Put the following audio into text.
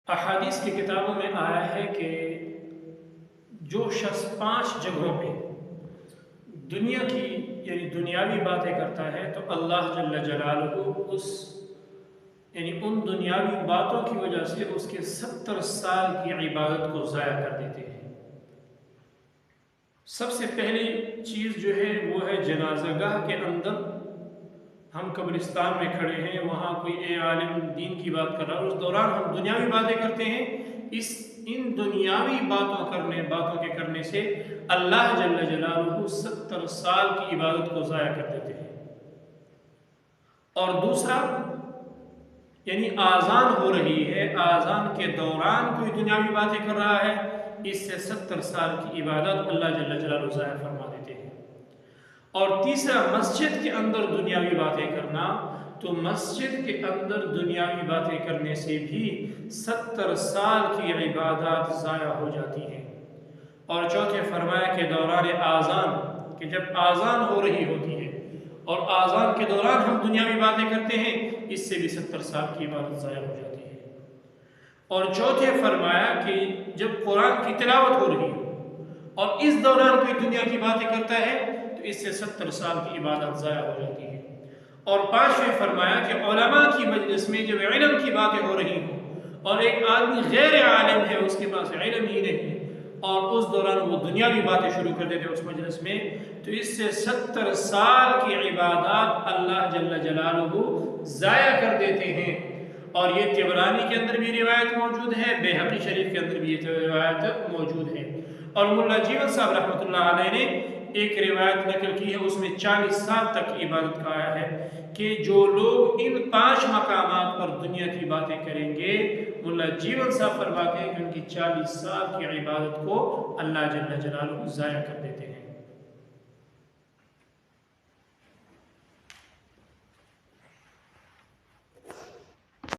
अहादीस की किताबों में आया है कि जो शख्स 5 जगहों पे दुनिया की यानी दुनियावी बातें करता है तो अल्लाह जल्ल जलालुहु उस यानी उन दुनियावी बातों की वजह से उसके 70 साल की इबादत को ज़ाया कर देते हैं। सबसे पहली चीज़ जो है वो है जनाज़ागाह के अंदर हम कब्रिस्तान में खड़े हैं, वहाँ कोई आलिम दीन की बात कर रहा है, उस दौरान हम दुनियावी बातें करते हैं। इन दुनियावी बातों के करने से अल्लाह जल्ल जलालुहु 70 साल की इबादत को ज़ाया कर देते हैं। और दूसरा यानी आज़ान हो रही है, आज़ान के दौरान कोई दुनियावी बातें कर रहा है, इससे 70 साल की इबादत अल्लाह जल्ल जलालुहु ज़ाया फरमा देते हैं। और तीसरा मस्जिद के अंदर दुनियावी बातें करना, तो मस्जिद के अंदर दुनियावी बातें करने से भी 70 साल की इबादत ज़ाया हो जाती हैं। और चौथे फरमाया के दौरान आज़ान, कि जब आज़ान हो रही होती है और आज़ान के दौरान हम दुनियावी बातें करते हैं, इससे भी 70 साल की इबादत ज़ाया हो जाती है। और चौथे फरमाया कि जब कुरान की तिलावत हो रही हो और इस दौरान कोई दुनिया की बातें करता है तो इससे 70 साल की इबादत ज़ाया हो जाती है। और पांचवें फरमाया कि उलमा की मजलिस में जब इल्म की बातें हो रही हों और एक आदमी गैर आलिम है, उसके पास इल्म ही नहीं और उस दौरान वो दुनियावी बातें शुरू कर देते उस मजलिस में, तो इससे 70 साल की इबादत अल्लाह जल्ल जलालुहु ज़ाया कर देते हैं। और ये तिबरानी के अंदर भी रिवायत मौजूद है, बैहक़ी शरीफ के अंदर भी ये रिवायत मौजूद है। और मुल्ला जीवन साहब रहमतुल्लाह अलैह ने एक रिवायत नकल की है, उसमें 40 साल तक की इबादत का आया है कि जो लोग इन 5 मकामात पर दुनिया की बातें करेंगे, मुल्ला जीवन साहब फरमाते हैं कि उनकी 40 साल की इबादत को अल्लाह जल्ल जलालुहु ज़ाया कर देते हैं।